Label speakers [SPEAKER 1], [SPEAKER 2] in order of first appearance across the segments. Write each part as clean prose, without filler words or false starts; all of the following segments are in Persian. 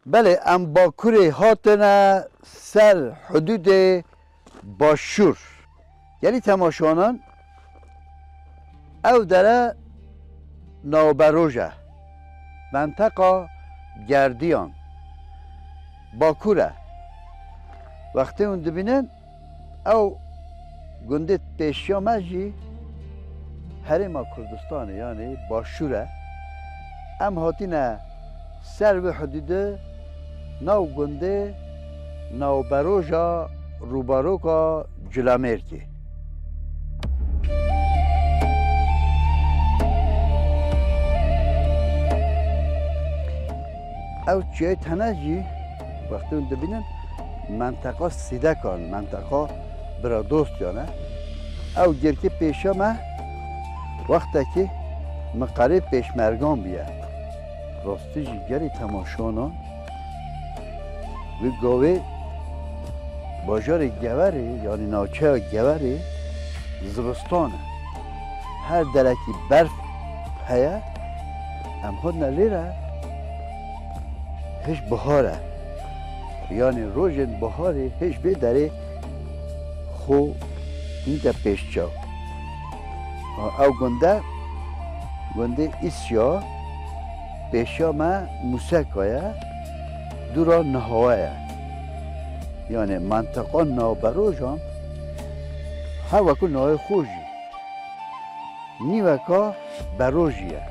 [SPEAKER 1] بله ام باکوری هاتنه سر حدود باشور یعنی تماشانان او داره نوبروژه منطقه گردیان باکوره وقتی اون دبینن او گنده پیشیا مجی حرم کردستان یعنی باشوره ام هاتینه سر به حدود نو گنده نو بروژا روباروکا جلامرکی او چیه تنجی وقتی اون دبینن منطقه سیده کن منطقه برا دوست یانه او گرکی پیشا ما وقتی که مقرب پیشمرگان بیه راستی جیگری تماشانان و گاوه باجار گوری یعنی ناچه گوری زبستانه هر درکی برف هیا ام خود نلیره هیچ بهاره یعنی روژن بهاره هیچ بداره خو اینجا پیش چاو او گنده ایسیا پیشا ما موسیقایه دورا نهایه یعنی منطقه نابروژان هر وکو نهای خوشی نیوکا بروژیه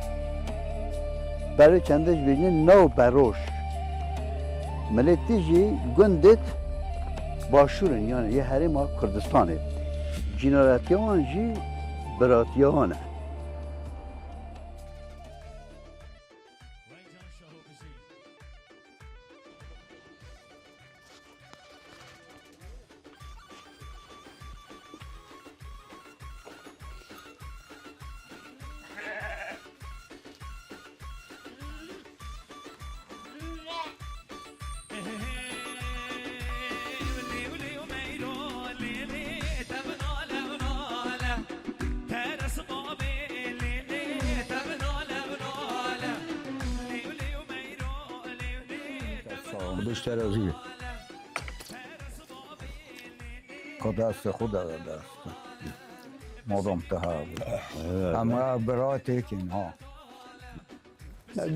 [SPEAKER 1] برای چندش بینه نو بروش ملتی جی گندت باشورن یعنی یه حرم کردستانه جنراتیان جی براتیانه
[SPEAKER 2] اشترازی دست خود دست مادام تها اما برای کن ها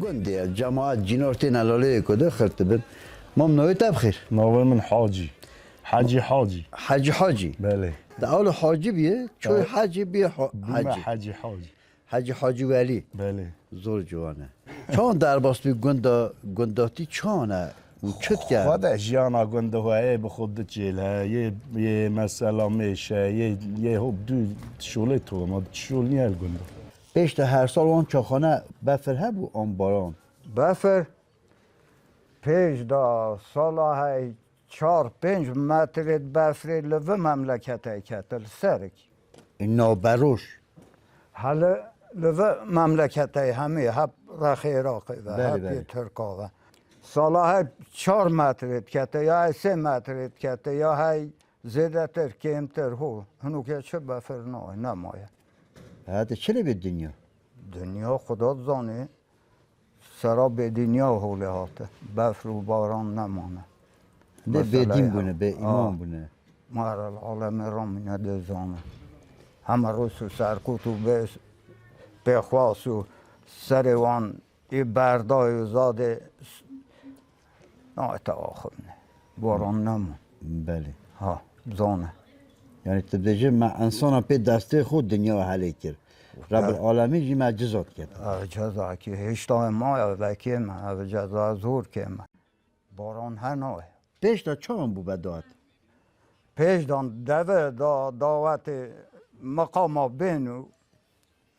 [SPEAKER 1] گنده جماعت جنورتی نلاله کده خرط بد ممنوعی تبخیر
[SPEAKER 3] ناول من حاجی حاجی
[SPEAKER 1] حاجی
[SPEAKER 3] بله
[SPEAKER 1] ده اول حاجی بیه چون حاجی بیه حاجی ولی
[SPEAKER 3] بله
[SPEAKER 1] زور جوانه چون در باس بی گنداتی چانه چت کرد
[SPEAKER 3] خدا جیانا گنده هایی به خود جیله یه مسئله میشه یه خوب دو شوله تو ما شول نیال گنده
[SPEAKER 1] پیش هر سال اون چاخانه بفر هبو آن باران
[SPEAKER 2] بفر پیش دا سالا های 4-5 متر بفر لوه مملکت های کتل سرک
[SPEAKER 1] این نابروش
[SPEAKER 2] حالا لوه مملکت های همه هب رخ عراقی و هب ترکا و سالا های 4 متر کته یا 3 متر کته یا های زیده تر کمتر هو هنو که چه بفر نمایه
[SPEAKER 1] هاته چلی به
[SPEAKER 2] دنیا خدا زانه سرا به دنیا حوله هاته بفر و باران نمانه
[SPEAKER 1] نه به دین بونه به ایمان بونه
[SPEAKER 2] مار العالم رامینه ده زانه همه روز و سرکوت و به خواست و سر وان ای بردای و زاده نه آخر نه باران نمون
[SPEAKER 1] بله
[SPEAKER 2] ها زانه
[SPEAKER 1] یعنی تبدیجه ما انسان پی دسته خود دنیا حلی کرد رب العالمین جی معجزات کرد
[SPEAKER 2] جزا که هشتا ما وکی ما جزا زور که ما باران هنوه
[SPEAKER 1] پیش دا چون بو بدات
[SPEAKER 2] پیش دان دوه دعوت مقام بینو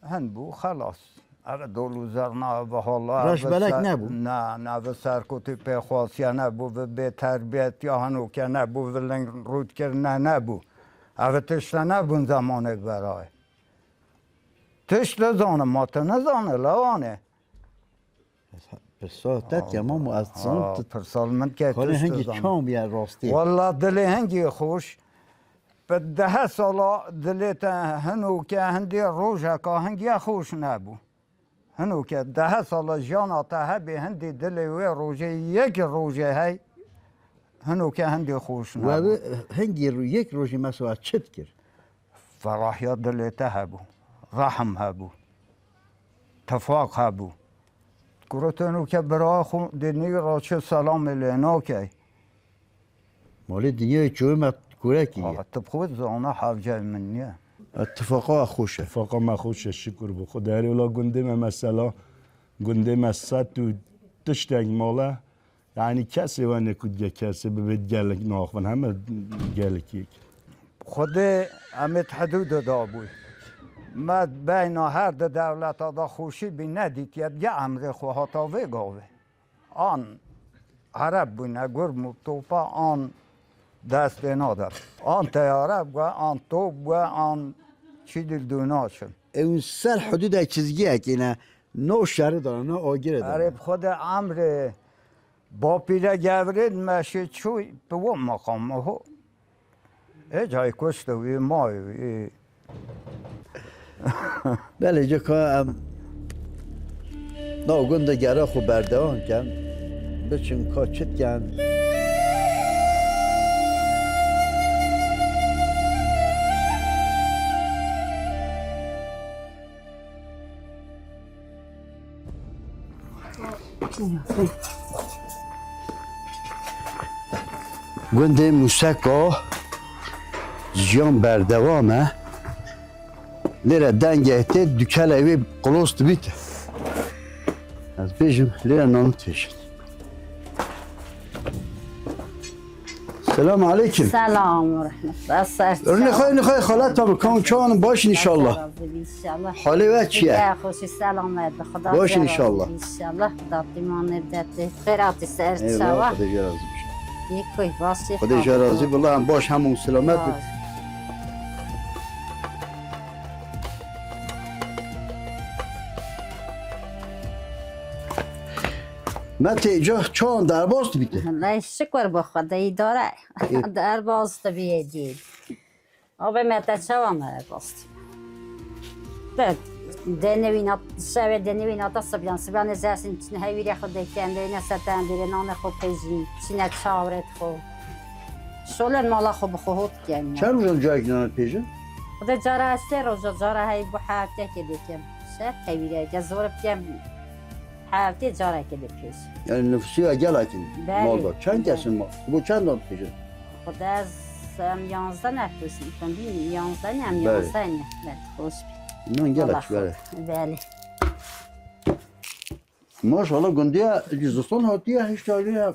[SPEAKER 2] هن بو خلاص اگه دولو زرنا و حالا
[SPEAKER 1] راش بلک نبو
[SPEAKER 2] نه و سرکوتی پیخواست یا نبو و به تربیت یا هنو که نبو و لنگ رود کرد نبو اگه تشت نبون زمانه برای تشت زانه ما تا نزانه لوانه
[SPEAKER 1] پرسالتت یا ما مؤسسان
[SPEAKER 2] پرسال من که
[SPEAKER 1] خاله هنگی چام بیا راستی
[SPEAKER 2] والله دلی هنگی خوش به 10 سالا دلیت هنو که هندی روژه که هنگی خوش نبو هنو که 10 سال جان تا هبی هندی دل و روزه یک روزه هی هنو که هندی خوش
[SPEAKER 1] و
[SPEAKER 2] نبود
[SPEAKER 1] هنگی رو یک روزی مسوا چت کرد
[SPEAKER 2] فراحیات دلته هبو رحم هبو تفاق هبو گروتونو که برای خون دنی را چه سلام لینا که
[SPEAKER 1] مالی دنیای چوی ما کوره کیه
[SPEAKER 2] طب خود زانه حوجه منیه
[SPEAKER 1] اتفاقا خوشه
[SPEAKER 3] فقط ما خوش شکر به خدا هر ولا گنده ما مثلا گنده ما صد و تشتگ ماله یعنی کسی و نکود کسی ببید گلک ناخون همه گلکی
[SPEAKER 2] خود امت حدود دابوی ما بین هر دو دولت دا خوشی بی ندید یه امر خواه تا وگاوه آن عرب بونه گرم و توپا آن دست نادر آن تیاره و آن توپ و آن چی دل دوناشم
[SPEAKER 1] اون سر حدود چیزگیه که نه نو شهر داره نه آگیره داره
[SPEAKER 2] عرب خود امر با پیره گورید مشه چوی به و مقام هو ایجای کشتوی مای
[SPEAKER 1] بله جا که نا گنده گره خو بردوان کن بچن که چت کن گنده موسکا جیان بردوامه لیره دنگه ته دکل اوی قلوست بیت از بیشم لیره نامت فیشد سلام علیکم
[SPEAKER 4] سلام و رحمت الله.
[SPEAKER 1] نخوای خالت تا بکن چون باش انشالله حالی و چیه؟
[SPEAKER 4] خوشی سلامت به خدا
[SPEAKER 1] باش انشالله.
[SPEAKER 4] انشالله خدا تیمان ردت خیراتی سر
[SPEAKER 1] ایوه
[SPEAKER 4] شوا
[SPEAKER 1] خدا جا راضی بشه
[SPEAKER 4] یکوی باسی
[SPEAKER 1] خدا جا راضی والله هم باش همون سلامت بود مت اینجا چون در باست بیته
[SPEAKER 4] الله شکر به خدایی داره در باست بیدید آب مدت شوا در باست دنوینات شب دنوینات سبیان زاسین چن هیوری خود کنده نستن دیره نان خود پیجی چنت شاورت خود شولن مالا خوب خود کنی
[SPEAKER 1] چند روز جای کنار پیشه؟
[SPEAKER 4] خدا جاره است روز جاره های بو هفته که دیگه شب هیوری که زور بیم هفته جاره که پیش
[SPEAKER 1] یعنی نفسی اگل اکن
[SPEAKER 4] بله.
[SPEAKER 1] مال دار چند کسین ما؟ بو چند داد پیشه؟
[SPEAKER 4] خدا از 11 نفس میکنم 11 نم
[SPEAKER 1] بله.
[SPEAKER 4] 11 نه خوش
[SPEAKER 1] نه گلک بله
[SPEAKER 4] بله
[SPEAKER 1] ماشاءالله گندیا جزستان هاتیه هشتالیه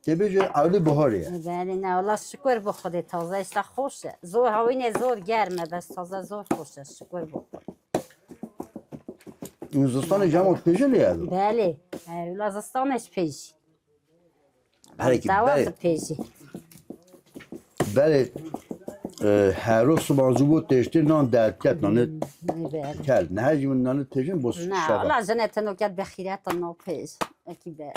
[SPEAKER 1] که بیجه اولی بهاریه
[SPEAKER 4] بله نه الله شکر به خدا تازه است خوشه زور هوینه زور گرمه بس تازه زور خوشه شکر به خدا
[SPEAKER 1] جزستان جمع پیشه لیه دو
[SPEAKER 4] بله لازستانش پیش
[SPEAKER 1] بله که
[SPEAKER 4] دوات
[SPEAKER 1] بله
[SPEAKER 4] پیشی
[SPEAKER 1] بله هر روز صبح زود تشتی نان درد کرد نانه
[SPEAKER 4] بله
[SPEAKER 1] کل نه هرچی من نانه تشتیم بس
[SPEAKER 4] نه
[SPEAKER 1] شبه
[SPEAKER 4] الله جنت نوکت بخیرت نو پیش اکی بله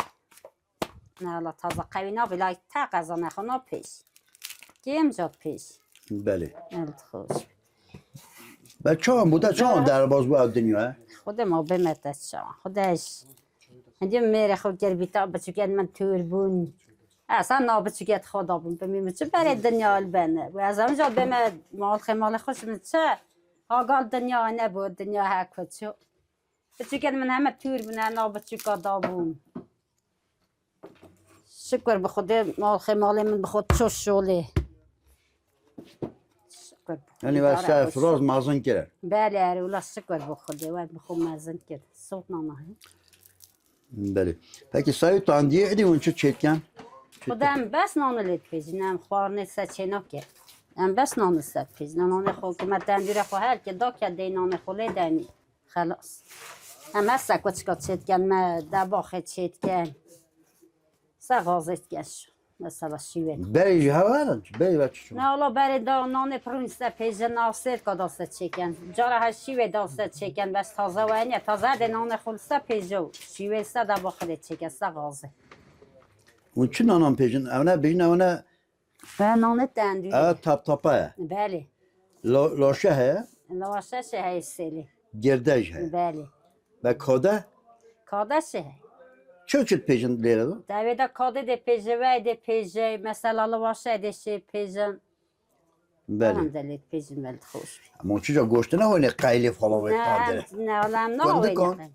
[SPEAKER 4] نه الله تازه قوی نه بلای تا قضا نخوا نو پیش کیم جاد پیش
[SPEAKER 1] بله
[SPEAKER 4] الت خوش
[SPEAKER 1] و چون بوده چون در باز بود دنیا
[SPEAKER 4] خود ما بمتت شما خودش هندی میره خود گر بیتا بچگید من تور بون اصلا نابچگید خدا بون بمیم چه برای دنیا البنه و از همونجا بمه مال خمال خوش من چه آقال دنیا نبود دنیا حکوت شو بچگید من همه تور بونه نابچگید بون شکر به خدا مال خمال من به خود چو شوله شکر
[SPEAKER 1] یعنی واسه افراز مازن کرد
[SPEAKER 4] بله اولا شکر به خدا و بخود مزن کرد صوت نامه
[SPEAKER 1] بله پکی سایت تاندیه ادی اون چه چکن
[SPEAKER 4] خودم بس نان لید پیزی نم خوار نیست چه نکه ام بس نان است پیز نان خو که مدن دیره خو هر که دا که دی نان خو لیدنی خلاص هم هست کچکات چت کن ما دباخه چت کن سغازت کش مثلا شیوه
[SPEAKER 1] بری هوا بری بچه
[SPEAKER 4] نه حالا برای دا نان پرونست پیز ناصر که داست چکن جاره ها شیوه داست چکن بس تازه و اینه تازه دی نان خلص پیزو شیوه است دباخه چکن سغازه
[SPEAKER 1] اون چه نانم پیشن اونه بیشن اونه
[SPEAKER 4] به نان دندوری
[SPEAKER 1] تاپ تاپه
[SPEAKER 4] بله
[SPEAKER 1] لاشه هه
[SPEAKER 4] لواشش های سیلی
[SPEAKER 1] گردش هه
[SPEAKER 4] بله
[SPEAKER 1] و کاده
[SPEAKER 4] کادشه
[SPEAKER 1] چه پیجن لیره دو؟
[SPEAKER 4] دویده کاده ده پیجه و ده پیجه مثلا لواشه ده شه پیجن
[SPEAKER 1] بله
[SPEAKER 4] دلت پیجه ملد خوش
[SPEAKER 1] اما چجا گوشت نه هونه قیلی فالا باید
[SPEAKER 4] نه
[SPEAKER 1] پاندره
[SPEAKER 4] نه ولم نه
[SPEAKER 1] گنده
[SPEAKER 4] هاوی
[SPEAKER 1] کن.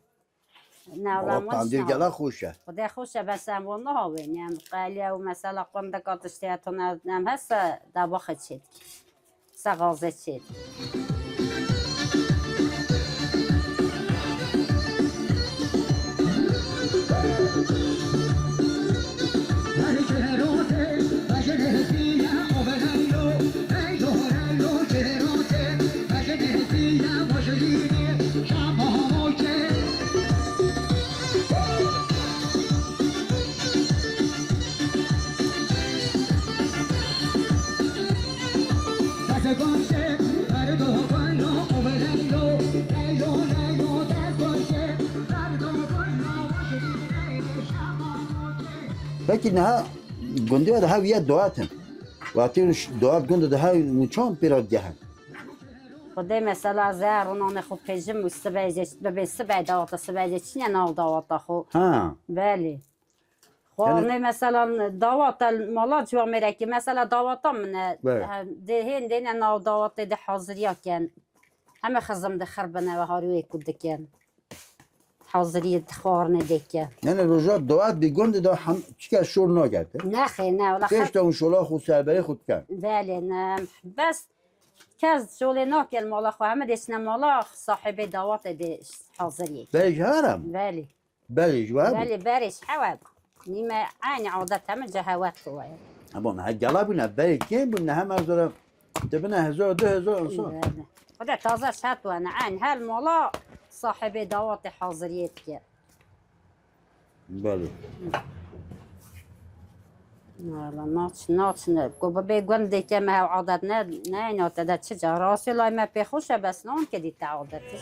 [SPEAKER 4] نه ولم
[SPEAKER 1] پاندیر گلا خوشه
[SPEAKER 4] خدا خوشه بس هم و نه هاوی نیم قیلی و مثلا قنده کاتشتیتون نم هست دباخه چید سغازه چید
[SPEAKER 1] بکی نه گنده ده ها یه دواتن وقتی دوات گنده ده ها چون پیراد گهن
[SPEAKER 4] خدا مثلا زهر اونان خوب پیجم مستبایجه به سبای داوتا سبایجه چی نه داوتا خو
[SPEAKER 1] ها
[SPEAKER 4] بله خانه مثلا داوات مالا جوا میره که مثلا داواتا من دهین دین ناو داوات ده حاضریا کن همه خزم ده خربنه و هاروی کد کن حاضری خارنه دکه
[SPEAKER 1] یعنی روزا دوات بی گنده ده هم چیکار شور نگرده
[SPEAKER 4] نه خیر نه ولی
[SPEAKER 1] پیش تا اون شولا خود سربری خود کرد
[SPEAKER 4] بله نه بس کس شغل ناکل مالا خو همه دسنه مالا صاحب دعوت ده حاضریه
[SPEAKER 1] بلیج هرم
[SPEAKER 4] بله
[SPEAKER 1] بلیج و
[SPEAKER 4] بله برش حواب نیمه عین عادت همه جهوات خواه
[SPEAKER 1] اما نه گلا بینه بلیج کن بینه هم از دارم تبینه 1000 2000 انسان
[SPEAKER 4] بله خدا تازه شد و عین هل مالا صاحب دعوت حاضریت که
[SPEAKER 1] بله
[SPEAKER 4] والله ناچ نه گوبه بگونده که ما عادت نه نه تا چه جا راسی لای ما پیخوشه بس نون که دی عادتش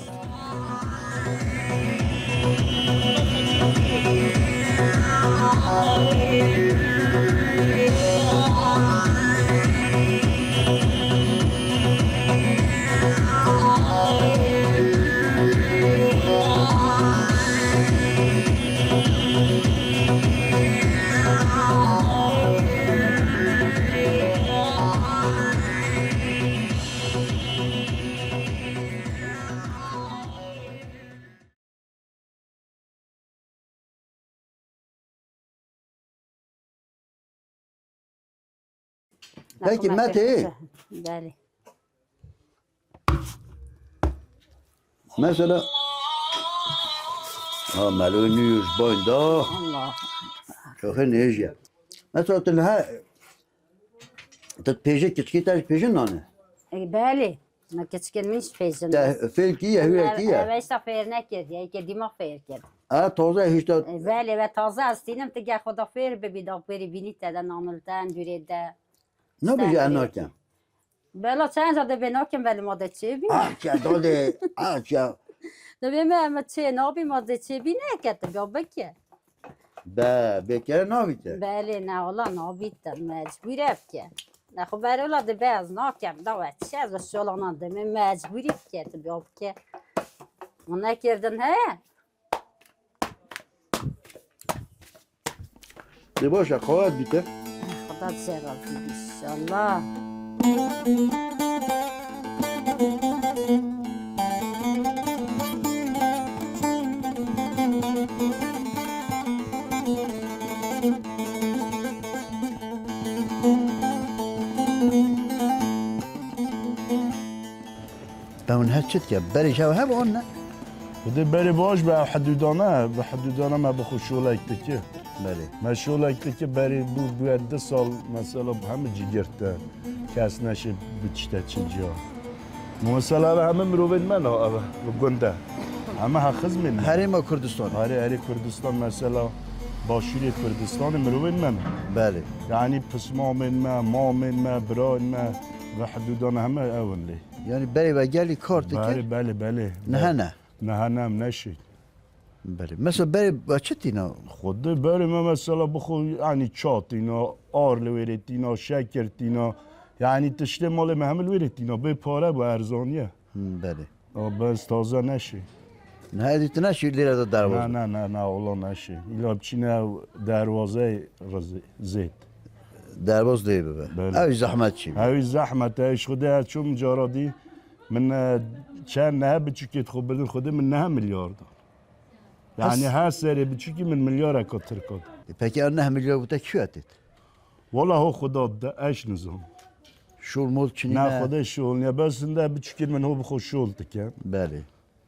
[SPEAKER 1] Peki Mete,
[SPEAKER 4] بله
[SPEAKER 1] mesela ملونیوش بایندا
[SPEAKER 4] الله
[SPEAKER 1] çok enerji. Mesela تنها تتبيجي كتكي تاج بيجن نانه.
[SPEAKER 4] بله ما کچکن منش پیجن
[SPEAKER 1] تا فیل کیه هوی کیه.
[SPEAKER 4] اوش تا فیر نکرد یا که دیما فیر کرد
[SPEAKER 1] تازه هیچ تا.
[SPEAKER 4] بله و تازه استینم تگه خدا فیر ببیدا بری بینی تدا نانلتن دوریده
[SPEAKER 1] نه بیجه اناکم.
[SPEAKER 4] بلا چند جا ده بناکم ولی ماده چه بی
[SPEAKER 1] چه داده چه.
[SPEAKER 4] ده بیم اما چه نابی ماده چه بی نکرد بیا بکه
[SPEAKER 1] بکره نابیته.
[SPEAKER 4] بله نه والا نابیت مجبوره بکه نه خب برای اولا ده باز ناکم داوه چه از شلانان ده من مجبوری بکه بیا بکه اون نکردن he
[SPEAKER 1] دی باشه خواهد بیته.
[SPEAKER 4] خدا چرا بیشالله
[SPEAKER 1] به اون هست که بریش ها هم اون نه.
[SPEAKER 3] خدا بری باش به حدودانه ما بخو شولک تکه
[SPEAKER 1] بله.
[SPEAKER 3] ما شولک تکه بری بود 2 سال مثلا همه جی گرفته کس نشه بچته چنجا مثلا همه مروبین من ها گنده همه حقز من
[SPEAKER 1] حریم کردستان.
[SPEAKER 3] هری کردستان مثلا باشوری کردستان مروبین من
[SPEAKER 1] بله.
[SPEAKER 3] یعنی پسما من ما برای ما و حدودانه همه اون لی
[SPEAKER 1] یعنی بری و گلی کارت که.
[SPEAKER 3] بله نه هم نشید
[SPEAKER 1] بله مثلا بری با چه تینا
[SPEAKER 3] خود بری ما مثلا بخو یعنی چات اینا آرل ویرت اینا شکرت اینا یعنی تشته مال محمل ویرت اینا به پاره با ارزانیه
[SPEAKER 1] بله
[SPEAKER 3] بس تازه نشید
[SPEAKER 1] نه دیت نشی لیره دا
[SPEAKER 3] نه
[SPEAKER 1] درواز
[SPEAKER 3] نه نه نه اولا نشی ایلا بچینه دروازه زید
[SPEAKER 1] درواز دی ببه
[SPEAKER 3] بله.
[SPEAKER 1] اوی زحمت چی بی
[SPEAKER 3] هاوی زحمت ایش خوده چون جارادی من چند نه بچوکیت خوب بدن خوده من 9 میلیارد یعنی هر سری بچوکی من میلیارد اکاتر کد
[SPEAKER 1] پکی آن 9 میلیارد بوده کی اتید
[SPEAKER 3] والا هو خدا ده ایش نظام
[SPEAKER 1] شول مول چنی
[SPEAKER 3] نه خدا شول نه بس ده بچوکی من هو بخو شول تکن
[SPEAKER 1] بله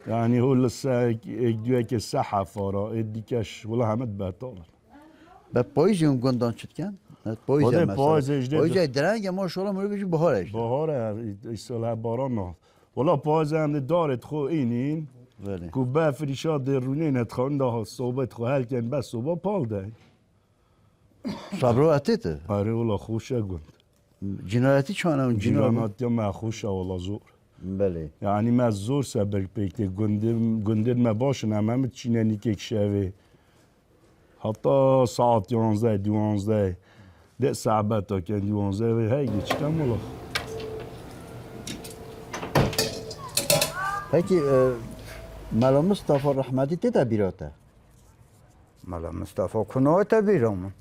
[SPEAKER 3] يعني هو لسه يديك الساحة فورا يديكش ولا همت بطال
[SPEAKER 1] به پاییزی اون گندان شد کن پاییزی
[SPEAKER 3] خدا
[SPEAKER 1] مثلا
[SPEAKER 3] پاییز اجده
[SPEAKER 1] پاییزی درنگ ماشاءالله مرو بجی بهارش
[SPEAKER 3] بهار ایسال باران نه ولا پاییز هم دارت خو اینین
[SPEAKER 1] بله
[SPEAKER 3] کو با فریشاد رونین اتخان ده صحبت خو هل کن بس صبح پال ده
[SPEAKER 1] صبرو اتیته
[SPEAKER 3] آره ولا خوشه گند
[SPEAKER 1] جنایتی چانه اون جنایت
[SPEAKER 3] جیرانات یا ما خوشه ولا زور
[SPEAKER 1] بله
[SPEAKER 3] يعني ما زور سبك بيكتي قندر ما باشن امام تشيناني كيك شاوي حتى ساعة 11 12 ده ساعات كان 11 هاي كم والله
[SPEAKER 1] پکی ملا مصطفى رحمتی تیتا بیراته
[SPEAKER 2] ملا مصطفى کنه تا بیرام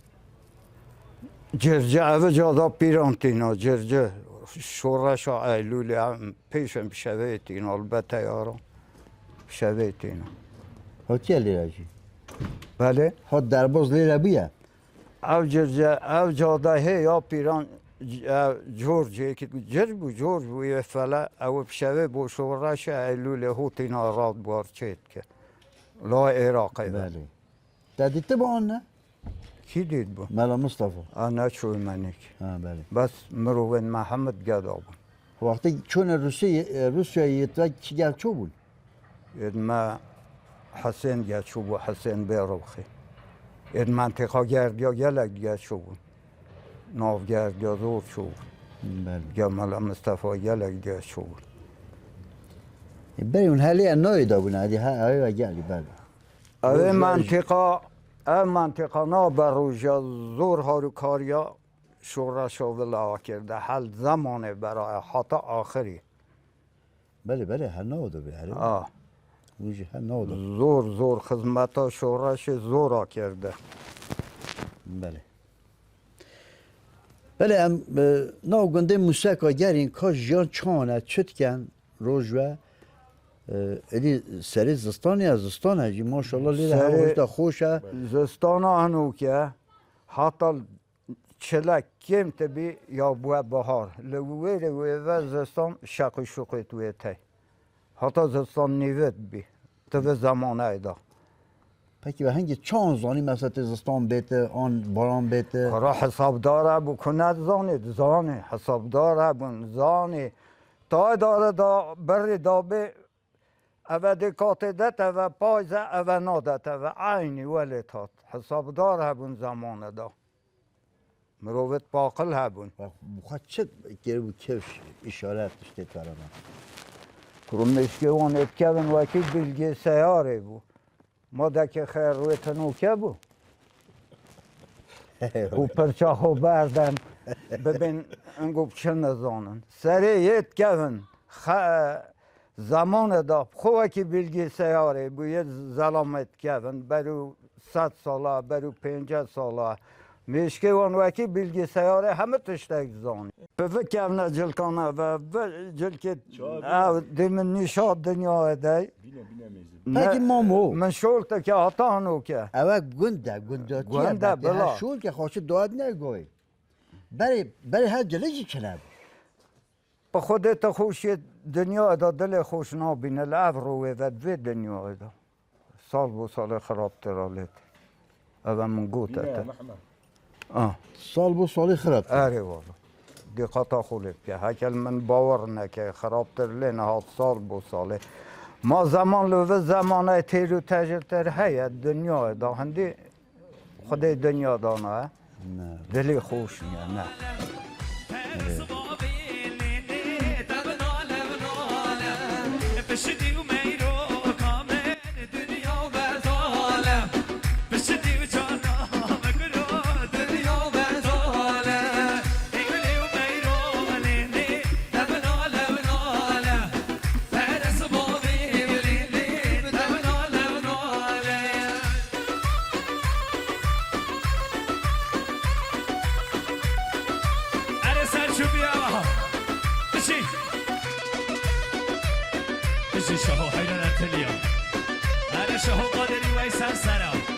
[SPEAKER 2] جرجه اوه جادا پیرانتینا جرجه شورش ایلولی هم پیشم شویتین البته یارو شویتین
[SPEAKER 1] ها چه لیره جی
[SPEAKER 2] بله
[SPEAKER 1] ها درباز لیره بیه
[SPEAKER 2] او جرجه او جاده هی یا پیران جورجی که جورج بو یه فله او بشوه بو شورش ایلولی هوتینا راد بار چید که لا عراقی
[SPEAKER 1] بله تدیته با آن نه
[SPEAKER 2] کی دید بو؟
[SPEAKER 1] ملا مصطفى
[SPEAKER 2] آنه چوی منیک
[SPEAKER 1] ها بله
[SPEAKER 2] بس مروون محمد گدا بو
[SPEAKER 1] وقتی چون روسیه یتوک چی گل چو بود
[SPEAKER 2] ما حسین گه چو بو حسین بیروخی این منطقه گردیا گلک گه چو بو ناو گردیا زور چو بو
[SPEAKER 1] بله
[SPEAKER 2] گمال مصطفى گلک گه چو بو
[SPEAKER 1] بله اون حالی انایی دا بونه ادی های گلی بله
[SPEAKER 2] او منطقه نا بروجا زور هارو کاریا شورش و ولا کرده حل زمانه برای حتی آخری
[SPEAKER 1] بله بله هر نو دا بله ویجی هر نو دا
[SPEAKER 2] زور خدمتا شورش زورا کرده
[SPEAKER 1] بله بله ام نو گنده موسیقا گرین که جیان چانه چت کن روژوه ادی سری زستانی از زستانه جی ماشاءالله لیده هواش دا خوشه
[SPEAKER 2] زستان هنو که حتی چلک کم تبی یا بوه بهار لویره و زستان شقی شقی توی تی حتی زستان نیوت بی تو زمانه ایدا
[SPEAKER 1] پکی به هنگی چان زانی مثلا زستان بیته آن باران بیته
[SPEAKER 2] را حساب داره بو کند زانی حساب داره بون زانی تا داره دا بری دا بی او دکات دت او پایزه او نادت او عینی ولی تات حساب داره بون زمانه دا مروت باقل هبون
[SPEAKER 1] بخواد چه گره بو کش اشارت داشته ترانه
[SPEAKER 2] کرمشکی وان اتکبن وکی بلگی سیاره بو ما دکی خیر روی تنوکه بو او پرچاخو بردن ببین انگو چه نزانن سری اتکبن زمان دا خواه که بلگی سیاره بو یه زلامت کبن برو 100 ساله برو 50 ساله میشکه وان وکی بلگی سیاره همه تشتک زانی به فکر نه جلکانه و جلکه دیمن نشاد دنیا دی
[SPEAKER 1] پکی مامو
[SPEAKER 2] من شولته که آتانو که
[SPEAKER 1] اوه گنده
[SPEAKER 2] بلا
[SPEAKER 1] شول که خواسته داد نگوی برای هر جلجی کلب
[SPEAKER 2] به خودت خوش دنیا دا دل خوش نابینه لعب روی و دوی دنیا دا سال بو سال خراب ترالت اوه من گوته
[SPEAKER 1] سال بو سالی خراب
[SPEAKER 2] اره والا دقیقا خولت که هکل من باور نکه خراب تر ها سال بو ساله ما زمان لوه زمانه تیر و تجرتر هیه دنیا دا هندی خود دنیا دانه دلی خوش میه نه
[SPEAKER 5] شهو حیدر انتلیا هر شهو قادری ویسر سرا